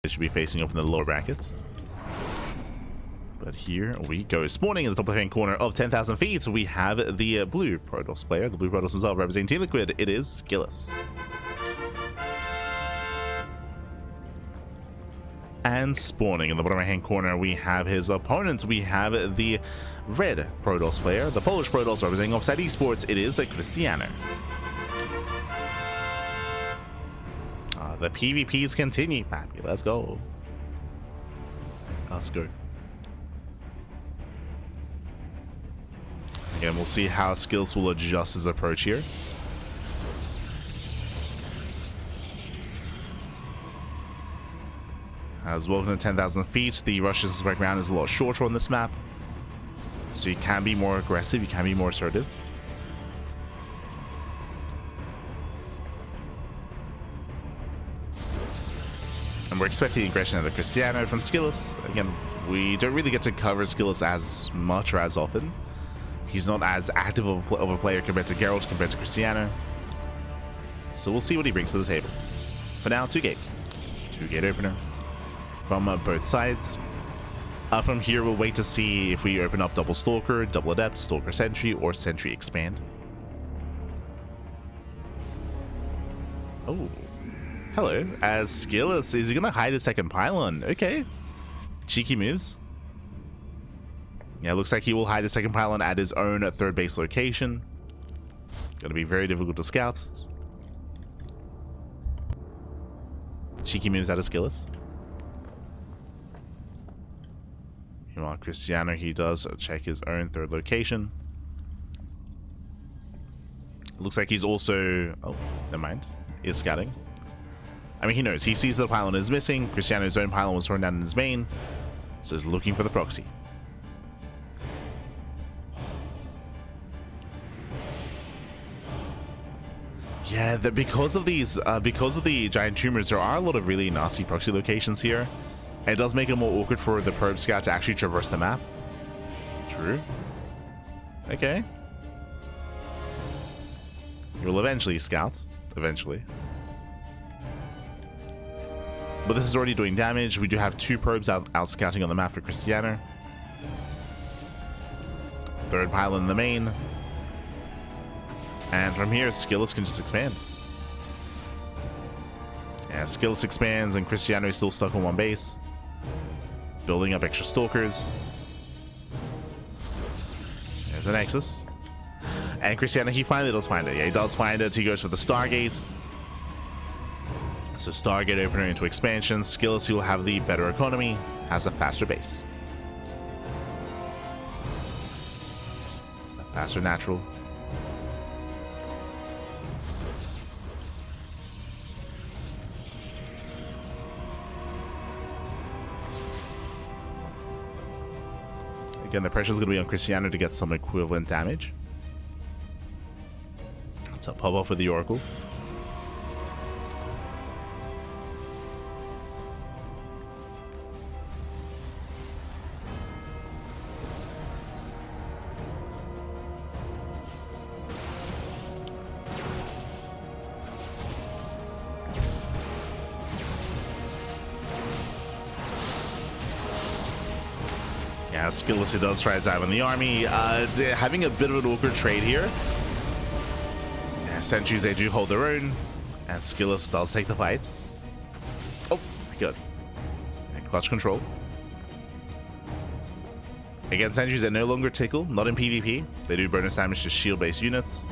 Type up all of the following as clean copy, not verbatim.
They should be facing off in the lower brackets. But here we go. Spawning in the top left-hand corner of 10,000 feet, we have the blue Protoss player, the blue Protoss himself, representing Team Liquid. It is SKillous. And spawning in the bottom right-hand corner, we have his opponent. We have the red Protoss player, the Polish Protoss, representing Offside Esports. It is a Krystianer. The PvPs continue, Pappy. Let's go. Let's go. Again, we'll see how SKillous will adjust his approach here. As welcome to 10,000 feet, the Russian spec round is a lot shorter on this map. So you can be more aggressive, you can be more assertive. And we're expecting aggression out of Krystianer from SKillous. Again, we don't really get to cover SKillous as much or as often. He's not as active of a player compared to Geralt, compared to Krystianer. So we'll see what he brings to the table. For now, 2-gate. 2-gate opener from both sides. From here, we'll wait to see if we open up double Stalker, double Adept, Stalker Sentry, or Sentry Expand. Oh. Hello, as SKillous, is he gonna hide a second pylon? Okay. Cheeky moves. Yeah, looks like he will hide a second pylon at his own third base location. Gonna be very difficult to scout. Cheeky moves out of SKillous. Meanwhile, Krystianer, he does check his own third location. Looks like he's also... oh, never mind. He is scouting. I mean, he knows. He sees the pylon is missing. Krystianer's own pylon was thrown down in his main. So he's looking for the proxy. Yeah, because of the giant tumors, there are a lot of really nasty proxy locations here. And it does make it more awkward for the probe scout to actually traverse the map. True. Okay. You'll eventually scout. Eventually. But this is already doing damage. We do have 2 probes out scouting on the map for Krystianer. Third pylon in the main. And from here, SKillous can just expand. Yeah, SKillous expands and Krystianer is still stuck on one base. Building up extra Stalkers. There's a Nexus. And Krystianer, he finally does find it. Yeah, he does find it. He goes for the Stargate. So Stargate opener into expansion. SKillous, he will have the better economy, has a faster base. It's the faster natural. Again, the pressure is going to be on Krystianer to get some equivalent damage. Let's pop off with the Oracle. Yeah, SKillous, he does try to dive on the army. Having a bit of an awkward trade here. Yeah, Sentries, they do hold their own. And SKillous does take the fight. Oh, good. And clutch control. Again, Sentries, they no longer tickle, not in PvP. They do bonus damage to shield-based units.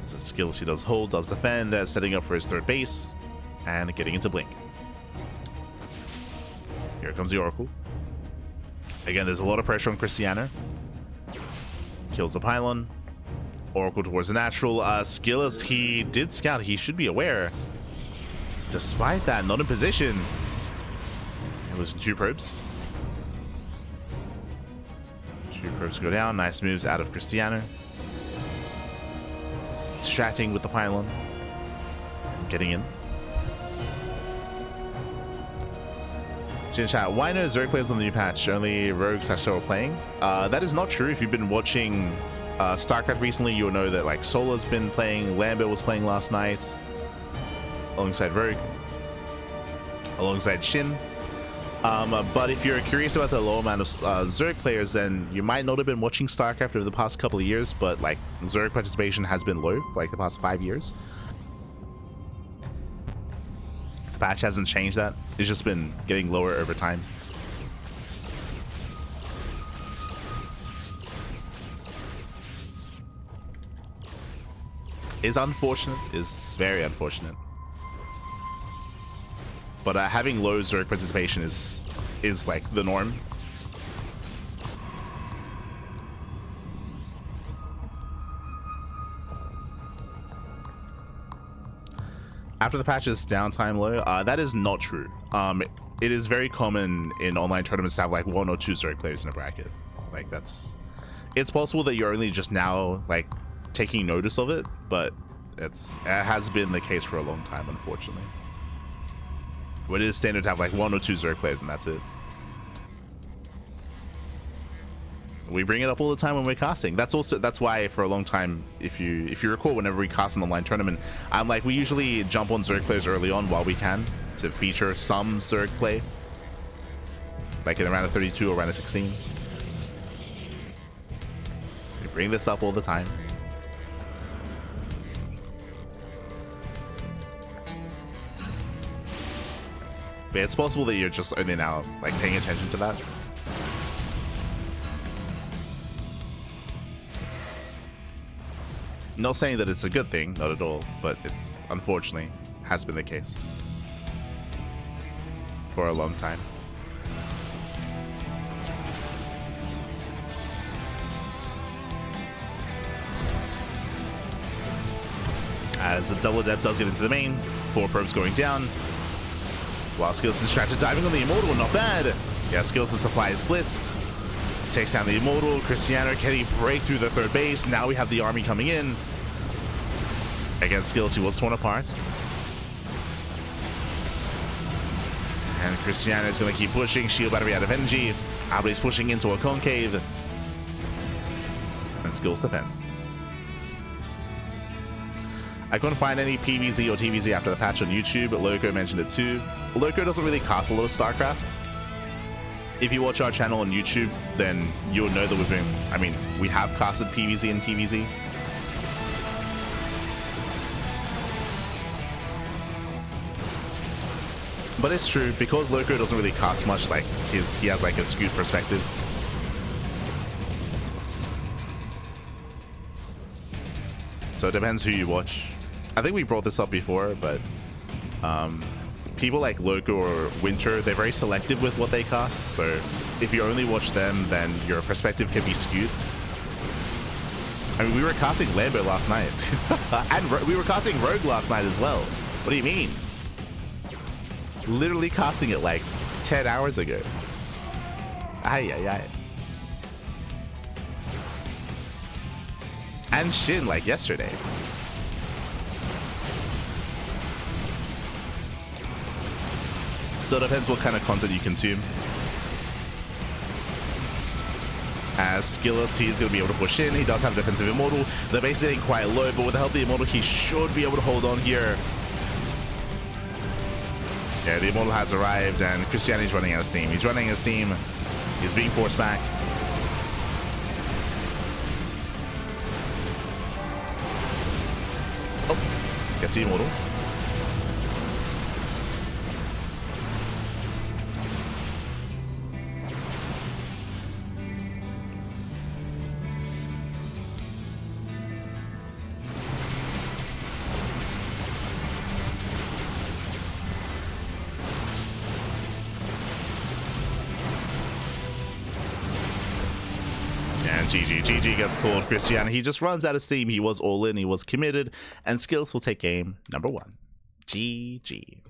So SKillous, he does hold, does defend, setting up for his third base. And getting into Blink. Here comes the Oracle. Again, there's a lot of pressure on Krystianer. Kills the pylon. Oracle towards the natural. SKillous, he did scout. He should be aware. Despite that, not in position. It was 2 probes. 2 probes go down. Nice moves out of Krystianer. Distracting with the pylon. Getting in. In chat, why no Zerg players on the new patch? Only rogues are still playing. That is not true. If you've been watching StarCraft recently, you'll know that like Sola's been playing, Lambert was playing last night alongside Rogue. alongside Shin. But if you're curious about the low amount of Zerg players, then you might not have been watching StarCraft over the past couple of years, but like Zerg participation has been low for like the past 5 years. The patch hasn't changed that. It's just been getting lower over time. Is unfortunate, is very unfortunate. But having low Zerg participation is like the norm. After the patch is downtime low, that is not true. It is very common in online tournaments to have like 1 or 2 Zerg players in a bracket. Like it's possible that you're only just now like taking notice of it, but it has been the case for a long time, unfortunately. But it is standard to have like 1 or 2 Zerg players, and that's it. We bring it up all the time when we're casting. That's why for a long time, if you recall, whenever we cast an online tournament, I'm like, we usually jump on Zerg players early on while we can to feature some Zerg play, like in the round of 32 or round of 16. We bring this up all the time. But it's possible that you're just only now like paying attention to that. Not saying that it's a good thing, not at all, but it's unfortunately has been the case for a long time. As the double adept does get into the main, 4 probes going down. While SKillous is distracted, diving on the Immortal, not bad. Yeah, SKillous' supply is split. Takes down the Immortal. Krystianer, can he break through the 3rd base? Now we have the army coming in. Against SKillous, he was torn apart. And Krystianer is going to keep pushing. Shield battery out of energy. Ably's pushing into a concave. And SKillous defends. I couldn't find any PvZ or TvZ after the patch on YouTube, but Loco mentioned it too. Loco doesn't really cast a lot of StarCraft. If you watch our channel on YouTube, then you'll know that we have casted PvZ and TvZ. But it's true, because Loco doesn't really cast much, like he has like a skewed perspective. So it depends who you watch. I think we brought this up before, but people like Loco or Winter, they're very selective with what they cast. So if you only watch them, then your perspective can be skewed. I mean, we were casting Lambo last night. And we were casting Rogue last night as well. What do you mean? Literally casting it like 10 hours ago. Ay, ay, ay. And Shin like yesterday. So it depends what kind of content you consume. As SKillous, he's going to be able to push in. He does have defensive Immortal. The base is getting quite low, but with the help of the Immortal, he should be able to hold on here. Yeah, the Immortal has arrived, and Krystianer is running out of steam. He's running out of steam. He's being forced back. Oh, gets the Immortal. GG gets called. Krystianer, he just runs out of steam. He was all in, he was committed, and SKillous will take game number 1. GG.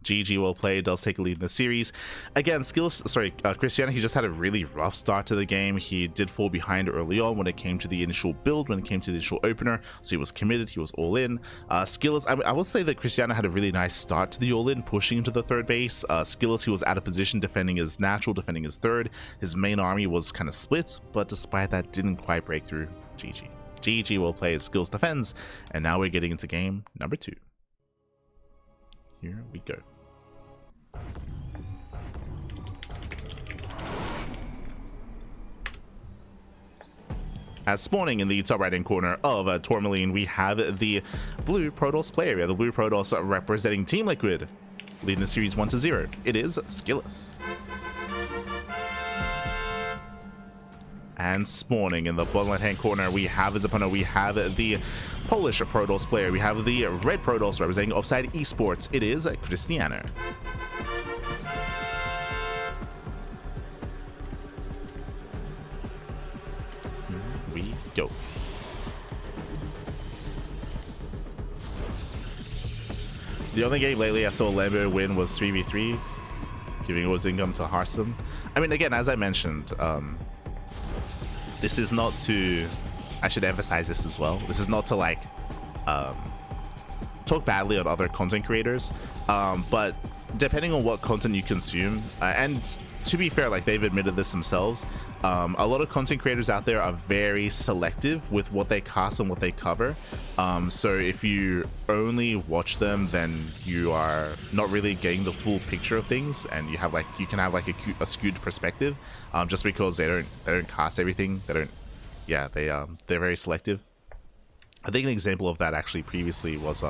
GG, well played, does take a lead in the series. Again, Krystianer, he just had a really rough start to the game. He did fall behind early on when it came to the initial build, when it came to the initial opener, so he was committed, he was all in. SKillous, I will say that Krystianer had a really nice start to the all in, pushing into the 3rd base. SKillous, he was out of position, defending his natural, defending his 3rd. His main army was kind of split, but despite that, didn't quite break through. GG. GG, well played, SKillous defends, and now we're getting into game number 2. Here we go. As spawning in the top right hand corner of Tourmaline, we have the blue Protoss player. We have the blue Protoss representing Team Liquid, leading the series 1-0. It is SKillous. And spawning in the bottom left hand corner, we have his opponent. We have the Polish Protoss player. We have the red Protoss representing Offside Esports. It is Krystianer. We go. The only game lately I saw Lambo win was 3v3, giving Oz income to Harsum. I mean, again, as I mentioned, this is not to, I should emphasize this as well, this is not to like talk badly on other content creators, but depending on what content you consume, and to be fair, like they've admitted this themselves, a lot of content creators out there are very selective with what they cast and what they cover. So if you only watch them, then you are not really getting the full picture of things, and you have like, you can have like a skewed perspective, just because they don't cast everything. They don't, yeah, they're very selective. I think an example of that actually previously was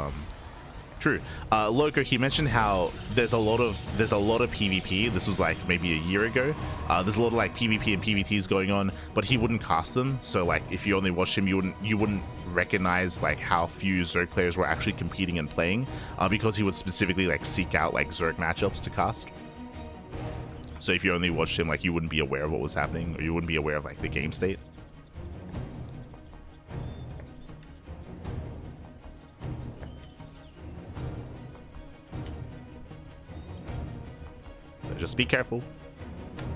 True. Loco, he mentioned how there's a lot of PvP. This was like maybe a year ago. There's a lot of like PvP and PvTs going on, but he wouldn't cast them. So like if you only watched him, you wouldn't recognize like how few Zerg players were actually competing and playing, because he would specifically like seek out like Zerg matchups to cast. So if you only watched him, like you wouldn't be aware of what was happening, or you wouldn't be aware of like the game state. Just be careful.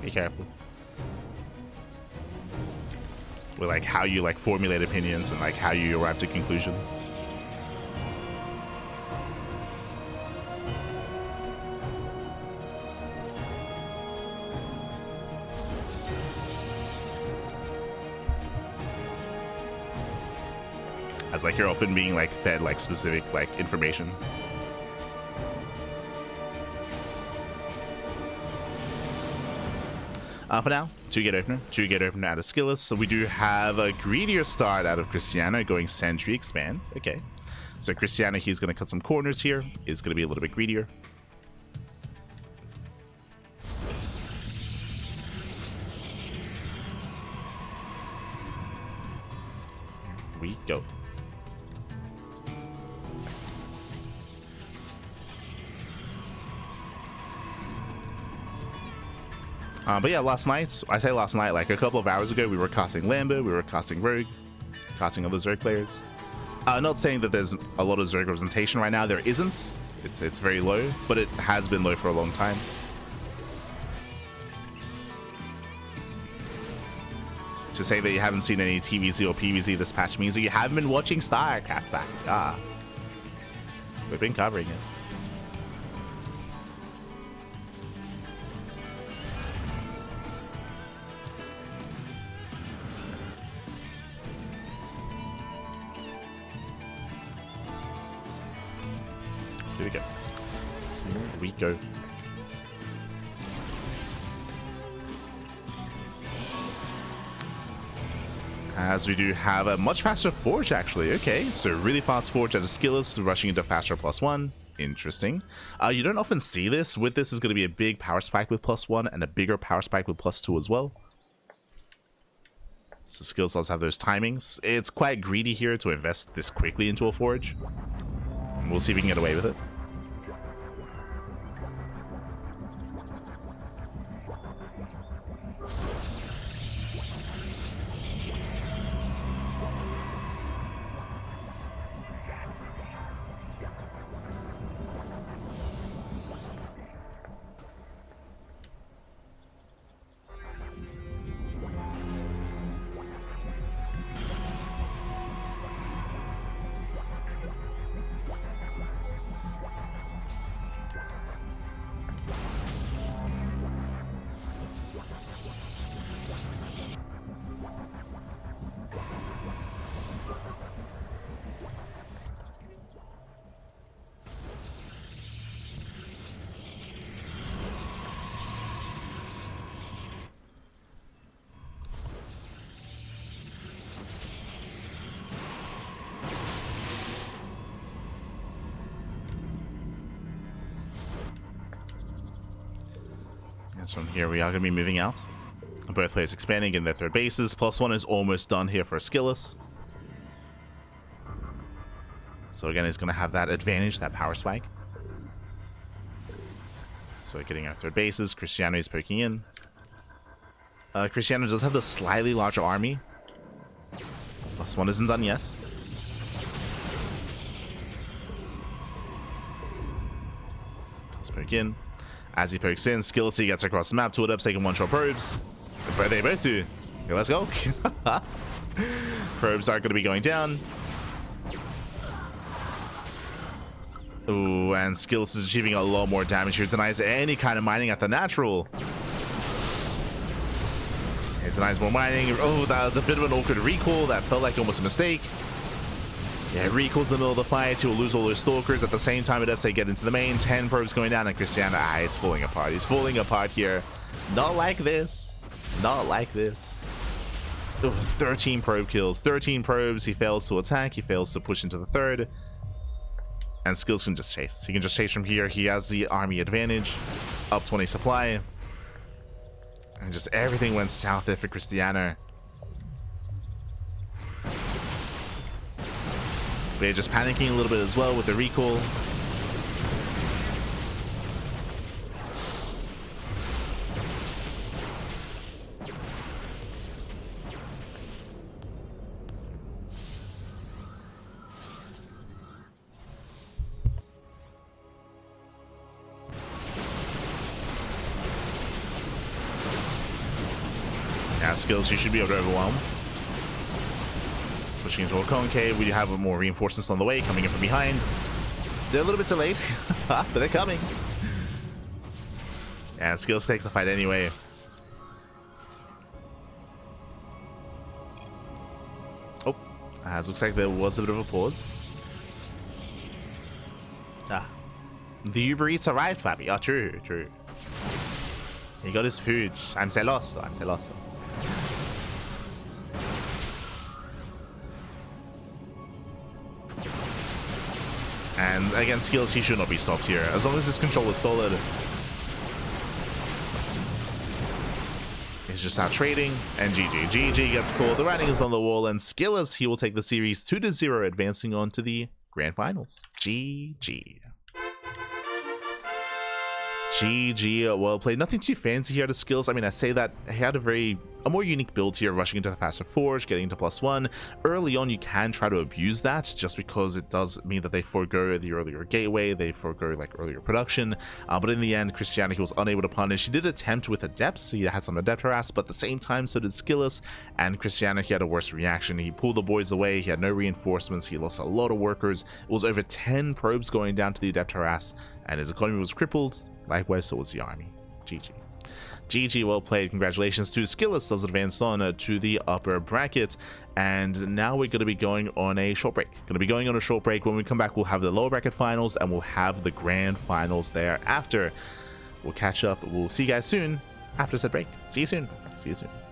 Be careful with like how you like formulate opinions and like how you arrive to conclusions. As like you're often being like fed like specific like information. For now, 2-gate opener out of SKillous. So we do have a greedier start out of Krystianer going Sentry Expand. Okay, so Krystianer, he's going to cut some corners here. Is going to be a little bit greedier. Here we go. But yeah, last night, I say last night, like a couple of hours ago, we were casting Lambo, we were casting Rogue, casting other Zerg players. Not saying that there's a lot of Zerg representation right now, there isn't. It's very low, but it has been low for a long time. To say that you haven't seen any TVZ or PvZ this patch means that you haven't been watching StarCraft back. We've been covering it. Here we go. Here we go. As we do have a much faster Forge, actually. Okay, so really fast Forge out of SKillous, rushing into faster +1. Interesting. You don't often see this. With this is going to be a big power spike with +1 and a bigger power spike with +2 as well. So SKillous does have those timings. It's quite greedy here to invest this quickly into a Forge. We'll see if we can get away with it. So here we are going to be moving out. Both players expanding in their third bases. +1 is almost done here for SKillous. So again, he's going to have that advantage, that power spike. So we're getting our third bases. Krystianer is poking in. Krystianer does have the slightly larger army. +1 isn't done yet. Does poke in. As he pokes in, SKillous gets across the map. Two up, taking one-shot probes. But they both do. Okay, let's go. Probes are going to be going down. Ooh, and SKillous is achieving a lot more damage here. Denies any kind of mining at the natural. It denies more mining. Oh, that's a bit of an awkward recall. That felt like almost a mistake. Yeah, recalls in the middle of the fight. He will lose all those stalkers. At the same time, it FSA get into the main. 10 probes going down, and Krystianer, he's falling apart. He's falling apart here. Not like this. Not like this. Ooh, 13 probe kills. 13 probes. He fails to attack. He fails to push into the third. And SKillous can just chase. He can just chase from here. He has the army advantage. Up 20 supply. And just everything went south there for Krystianer. They're just panicking a little bit as well with the recall. Yeah, SKillous, you should be able to overwhelm. Pushing into a concave. We have more reinforcements on the way, coming in from behind. They're a little bit delayed, but they're coming. And SKillous takes the fight anyway. Oh, looks like there was a bit of a pause. The Uber Eats arrived, Fabi. Oh, true, true. He got his food. I'm celoso, I'm celoso. And again, SKillous, he should not be stopped here. As long as his control is solid. He's just out trading. And GG. GG gets called. The writing is on the wall. And SKillous, he will take the series 2-0, advancing on to the grand finals. GG. GG, well played. Nothing too fancy here to SKillous. I mean, I say that he had a more unique build here, rushing into the faster forge, getting into +1. Early on, you can try to abuse that, just because it does mean that they forego the earlier gateway, they forego like earlier production. But in the end, Krystianer, he was unable to punish. He did attempt with Adepts, so he had some Adept harass, but at the same time, so did SKillous. And Krystianer, he had a worse reaction. He pulled the boys away. He had no reinforcements. He lost a lot of workers. It was over 10 probes going down to the Adept harass, and his economy was crippled. Likewise, so was the army. GG. GG, well played. Congratulations to SKillous. Does advance on to the upper bracket. And now we're going to be going on a short break. When we come back, we'll have the lower bracket finals, and we'll have the grand finals thereafter. We'll catch up. We'll see you guys soon after said break. See you soon. See you soon.